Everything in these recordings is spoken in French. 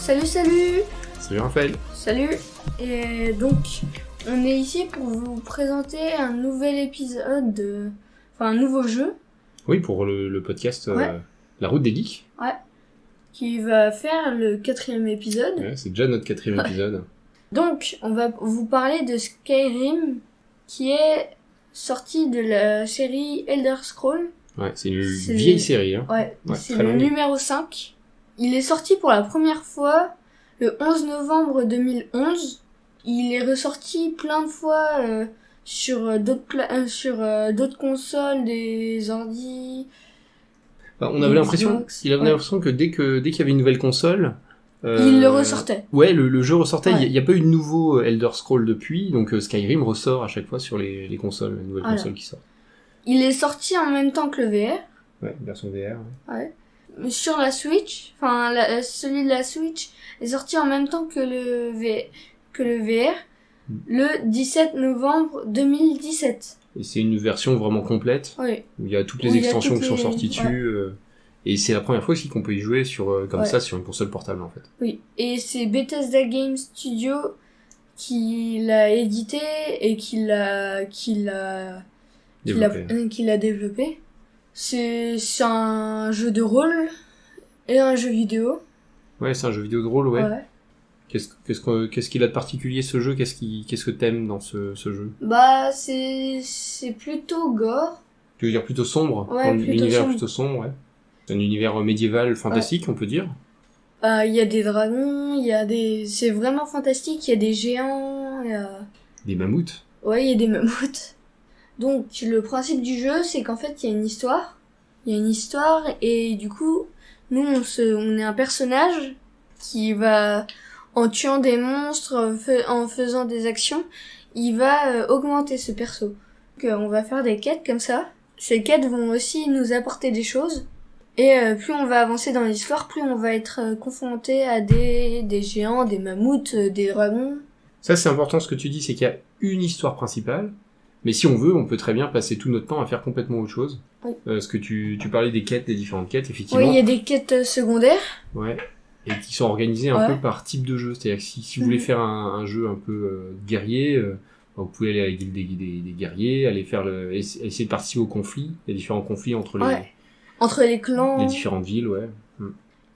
Salut. Salut Raphaël. Salut. Et donc, on est ici pour vous présenter un nouvel épisode, un nouveau jeu. Oui, pour le podcast Ouais. La Route des Geeks. Ouais. Qui va faire le 4e épisode. Ouais, c'est déjà notre 4e épisode. Donc, on va vous parler de Skyrim, qui est sorti de la série Elder Scrolls. Ouais, c'est une vieille série. Hein. Ouais, Ouais, c'est très le longue. numéro 5. Il est sorti pour la première fois le 11 novembre 2011. Il est ressorti plein de fois sur d'autres consoles, des ordi. Bah, on avait l'impression, Xbox, il avait ouais. l'impression que dès qu'il y avait une nouvelle console, Il le ressortait. Ouais, le jeu ressortait. Ouais. Il y a pas eu de nouveau Elder Scrolls depuis, donc Skyrim ressort à chaque fois sur les consoles, les nouvelles Voilà. consoles qui sortent. Il est sorti en même temps que le VR. Ouais, version VR. Ouais. Ouais. Sur la Switch, celui de la Switch est sorti en même temps que le VR, le 17 novembre 2017. Et c'est une version vraiment complète, Oui. où il y a toutes les Où il y a extensions toutes qui sont les- sorties dessus. Et c'est la première fois aussi qu'on peut y jouer comme Ouais. ça sur une console portable en fait. Oui. Et c'est Bethesda Game Studio qui l'a édité et qui l'a développé. C'est un jeu de rôle et un jeu vidéo. Ouais, c'est un jeu vidéo de rôle, ouais. Qu'est-ce qu'il a de particulier ce jeu? Qu'est-ce que t'aimes dans ce jeu? Bah, c'est plutôt gore. Tu veux dire plutôt sombre? Ouais, plutôt L'univers sombre. plutôt sombre, ouais. C'est un univers médiéval fantastique, on peut dire. Il y a des dragons, c'est vraiment fantastique, il y a des géants, Des mammouths. ouais, il y a des mammouths. Donc, le principe du jeu, c'est qu'en fait, il y a une histoire. Il y a une histoire, et du coup, nous, on est un personnage qui va, en tuant des monstres, en faisant des actions, il va augmenter ce perso. Donc, on va faire des quêtes comme ça. Ces quêtes vont aussi nous apporter des choses. Et plus on va avancer dans l'histoire, plus on va être confronté à des géants, des mammouths, des dragons. Ça, c'est important ce que tu dis, c'est qu'il y a une histoire principale. Mais si on veut, on peut très bien passer tout notre temps à faire complètement autre chose. Oui. Parce que tu parlais des quêtes, des différentes quêtes, effectivement. Oui, il y a des quêtes secondaires. Ouais. Et qui sont organisées un peu par type de jeu. C'est-à-dire que si vous voulez faire un jeu un peu guerrier, vous pouvez aller à la guilde des guerriers, aller essayer de participer aux conflits. Il y a différents conflits entre Entre les clans. les différentes villes, ouais.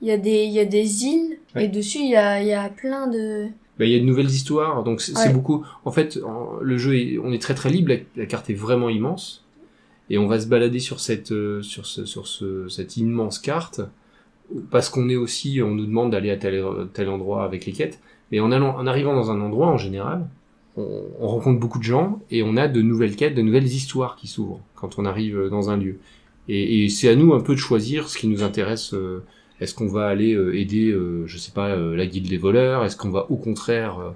Il y a des îles. Ouais. Et dessus, il y a plein de... Bah, il y a de nouvelles histoires, donc c'est Ouais. beaucoup. En fait, le jeu on est très très libre, la carte est vraiment immense, et on va se balader sur cette immense carte, parce qu'on on nous demande d'aller à tel endroit avec les quêtes, mais en arrivant dans un endroit en général, on rencontre beaucoup de gens, et on a de nouvelles quêtes, de nouvelles histoires qui s'ouvrent quand on arrive dans un lieu. Et c'est à nous un peu de choisir ce qui nous intéresse. Est-ce qu'on va aller aider, la guilde des voleurs? Est-ce qu'on va au contraire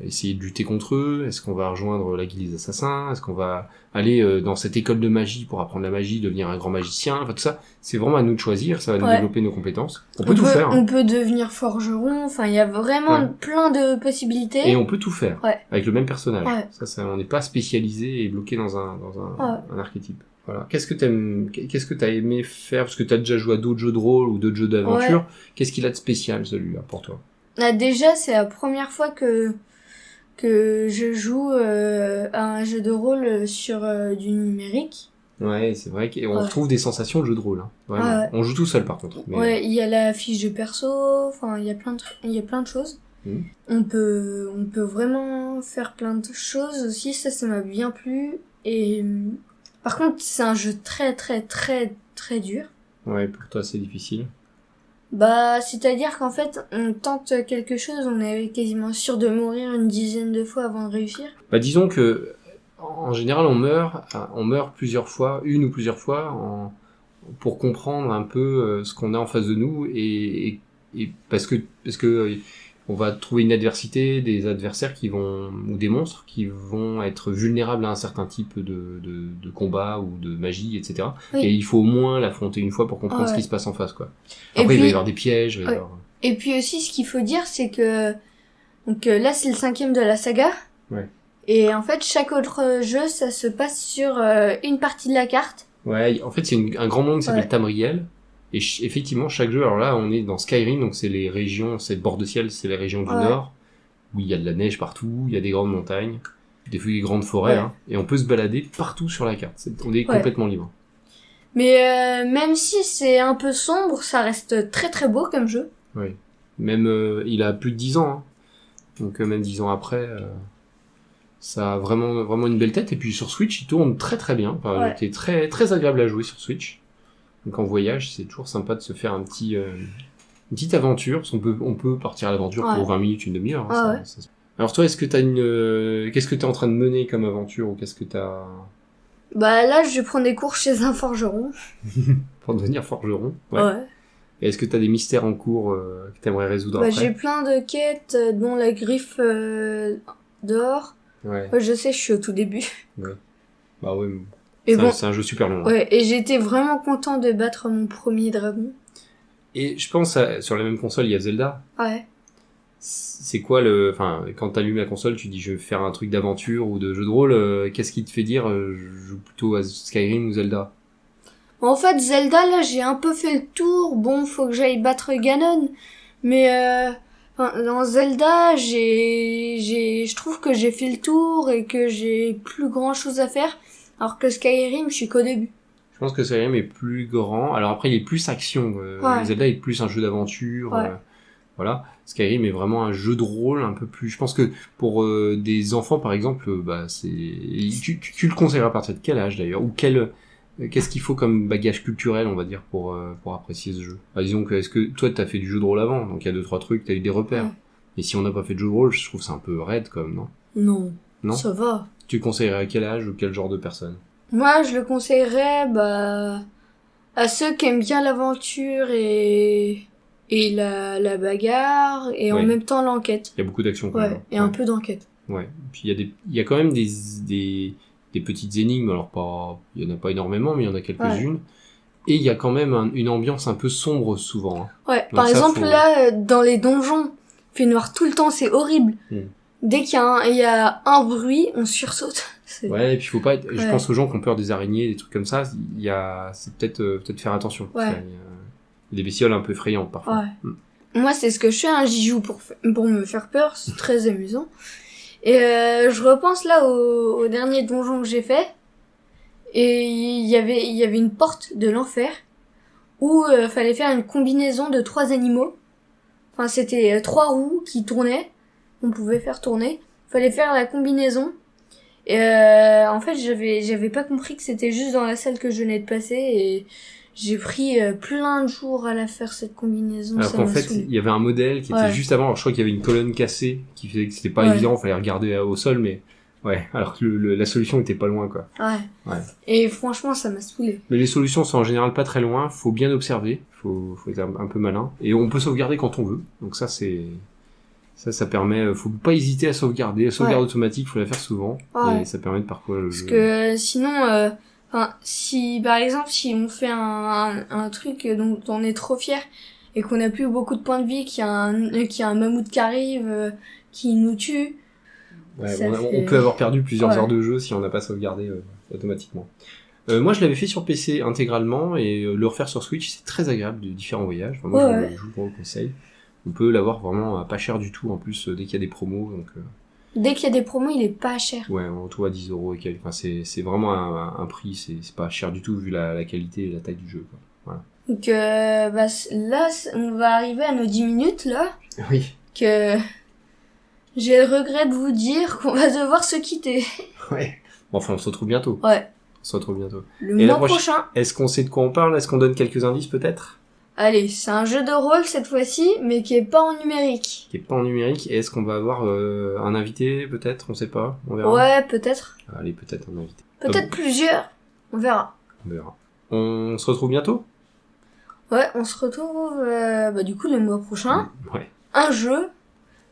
essayer de lutter contre eux? Est-ce qu'on va rejoindre la guilde des assassins? Est-ce qu'on va aller dans cette école de magie pour apprendre la magie, devenir un grand magicien? Enfin tout ça, c'est vraiment à nous de choisir, ça va nous développer nos compétences. On peut tout faire. On peut devenir forgeron, il y a vraiment plein de possibilités. Et on peut tout faire, avec le même personnage. Ouais. Ça, on n'est pas spécialisé et bloqué dans un archétype. Voilà. Qu'est-ce que t'as aimé faire? Parce que t'as déjà joué à d'autres jeux de rôle ou d'autres jeux d'aventure. Qu'est-ce qu'il a de spécial, celui-là, pour toi? Déjà, c'est la première fois que je joue à un jeu de rôle sur du numérique. Ouais, c'est vrai qu'on retrouve des sensations de jeu de rôle, hein. Vraiment. Ouais. On joue tout seul, par contre. Mais... Ouais, il y a la fiche de perso, il y a plein de choses. On peut vraiment faire plein de choses aussi, ça m'a bien plu. Et par contre, c'est un jeu très très très très dur. Ouais, pour toi c'est difficile. Bah, c'est-à-dire qu'en fait, on tente quelque chose, on est quasiment sûr de mourir une dizaine de fois avant de réussir. Bah, disons que, en général, on meurt plusieurs fois, une ou plusieurs fois, pour comprendre un peu ce qu'on a en face de nous, et parce que on va trouver une adversité, des adversaires ou des monstres qui vont être vulnérables à un certain type de combat ou de magie, etc. Oui. Et il faut au moins l'affronter une fois pour comprendre ce qui se passe en face, quoi. Et Après, puis, il va y avoir des pièges, Et puis aussi, ce qu'il faut dire, c'est que, donc là, c'est le 5e de la saga. Ouais. Et en fait, chaque autre jeu, ça se passe sur une partie de la carte. Ouais, en fait, il y a un grand monde qui s'appelle Tamriel, Et effectivement, chaque jeu, alors là, on est dans Skyrim, donc c'est les régions, c'est le bord de ciel, c'est les régions du Nord, où il y a de la neige partout, il y a des grandes montagnes, des grandes forêts, hein, et on peut se balader partout sur la carte. On est complètement libre. Mais même si c'est un peu sombre, ça reste très très beau comme jeu. Oui. Même, il a plus de 10 ans, hein. Donc même 10 ans après, ça a vraiment une belle tête. Et puis sur Switch, il tourne très très bien. Enfin, il était très très agréable à jouer sur Switch. Donc en voyage, c'est toujours sympa de se faire une petite aventure. Parce qu'on peut partir à l'aventure pour 20 minutes, une demi-heure. Hein, Alors toi, est-ce que qu'est-ce que t'es en train de mener comme aventure, ou qu'est-ce que t'as... Bah là, je vais prendre des cours chez un forgeron. Pour devenir forgeron. Ouais. Et est-ce que t'as des mystères en cours que t'aimerais résoudre après? J'ai plein de quêtes, dont la griffe d'or. Ouais, je sais, je suis au tout début. Ouais. Bah ouais, c'est un jeu super long. Ouais, et j'étais vraiment content de battre mon premier dragon. Et je pense, sur la même console, il y a Zelda. Ouais. C'est quoi enfin, quand t'allumes la console, tu dis je vais faire un truc d'aventure ou de jeu de rôle, qu'est-ce qui te fait dire je joue plutôt à Skyrim ou Zelda? En fait, Zelda, là, j'ai un peu fait le tour. Bon, faut que j'aille battre Ganon. Mais, dans Zelda, je trouve que j'ai fait le tour et que j'ai plus grand chose à faire. Alors que Skyrim, je suis qu'au début. Je pense que Skyrim est plus grand. Alors après, il est plus action. Zelda est plus un jeu d'aventure. Voilà. Skyrim est vraiment un jeu de rôle un peu plus... Je pense que pour des enfants, par exemple, tu le conseillerais à partir de quel âge, d'ailleurs? Ou qu'est-ce qu'il faut comme bagage culturel, on va dire, pour apprécier ce jeu? Disons que, est-ce que toi, t'as fait du jeu de rôle avant? Donc il y a 2-3 trucs, t'as eu des repères. Ouais. Et si on n'a pas fait de jeu de rôle, je trouve que c'est un peu raide, comme, non? Non? Ça va. Tu conseillerais à quel âge ou quel genre de personne? Moi, je le conseillerais, à ceux qui aiment bien l'aventure et la bagarre, et en même temps l'enquête. Il y a beaucoup d'action quand même. Et un peu d'enquête. Ouais. Puis il y a quand même des petites énigmes, alors il y en a pas énormément, mais il y en a quelques-unes. Et il y a quand même une ambiance un peu sombre souvent. Hein. Ouais, donc par exemple là, dans les donjons, il fait noir tout le temps, c'est horrible. Dès qu'il y a un bruit, on sursaute. Ouais, et puis faut pas être... Je pense aux gens qui ont peur des araignées, des trucs comme ça, c'est peut-être faire attention. Ouais. Il y a des bestioles un peu effrayantes parfois. Ouais. Moi, c'est ce que je fais, hein, j'y joue pour me faire peur, c'est très amusant. Et je repense là au dernier donjon que j'ai fait, et il y avait une porte de l'enfer où fallait faire une combinaison de 3 animaux. Enfin, c'était 3 roues qui tournaient, on pouvait faire tourner. Fallait faire la combinaison. Et en fait, j'avais pas compris que c'était juste dans la salle que je venais de passer, et j'ai pris plein de jours à la faire, cette combinaison. Alors qu'en fait, il y avait un modèle qui était juste avant. Alors je crois qu'il y avait une colonne cassée qui faisait que c'était pas évident, fallait regarder au sol, mais alors que la solution était pas loin, quoi. Ouais. Et franchement, ça m'a saoulé. Mais les solutions sont en général pas très loin, faut bien observer, faut être un peu malin. Et on peut sauvegarder quand on veut. Donc ça ça permet, faut pas hésiter à sauvegarder. La sauvegarde automatique, faut la faire souvent. Et ça permet de parcourir le jeu. Parce que sinon, si par exemple, si on fait un truc dont on est trop fier et qu'on a plus beaucoup de points de vie, qu'il y a un mammouth qui arrive, qui nous tue. Ouais, on peut avoir perdu plusieurs heures de jeu si on n'a pas sauvegardé automatiquement. Moi, je l'avais fait sur PC intégralement, et le refaire sur Switch, c'est très agréable, de différents voyages. Enfin, moi, je vous le conseille. On peut l'avoir vraiment pas cher du tout, en plus, dès qu'il y a des promos. Donc, dès qu'il y a des promos, il est pas cher. Ouais, on trouve à 10 € et quelques. Enfin, c'est vraiment un prix, c'est pas cher du tout vu la qualité et la taille du jeu, quoi. Voilà. Donc, là, on va arriver à nos 10 minutes, là. Oui. Que j'ai le regret de vous dire qu'on va devoir se quitter. Ouais. Bon, enfin, on se retrouve bientôt. Ouais. On se retrouve bientôt. Le mois prochain. Est-ce qu'on sait de quoi on parle? Est-ce qu'on donne quelques indices, peut-être? Allez, c'est un jeu de rôle cette fois-ci, mais qui est pas en numérique. Qui est pas en numérique. Et est-ce qu'on va avoir un invité, peut-être? On sait pas. On verra. Ouais, peut-être. Allez, peut-être un invité. Peut-être plusieurs. On verra. On verra. On se retrouve bientôt? Ouais, on se retrouve du coup le mois prochain. Ouais. Un jeu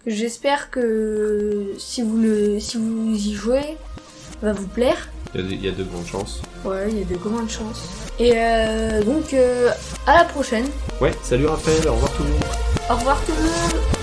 que j'espère que si vous y jouez, va vous plaire. Il y a de grandes chances. Ouais, il y a de grandes chances. Et donc, à la prochaine. Ouais, salut Raphaël, au revoir tout le monde. Au revoir tout le monde.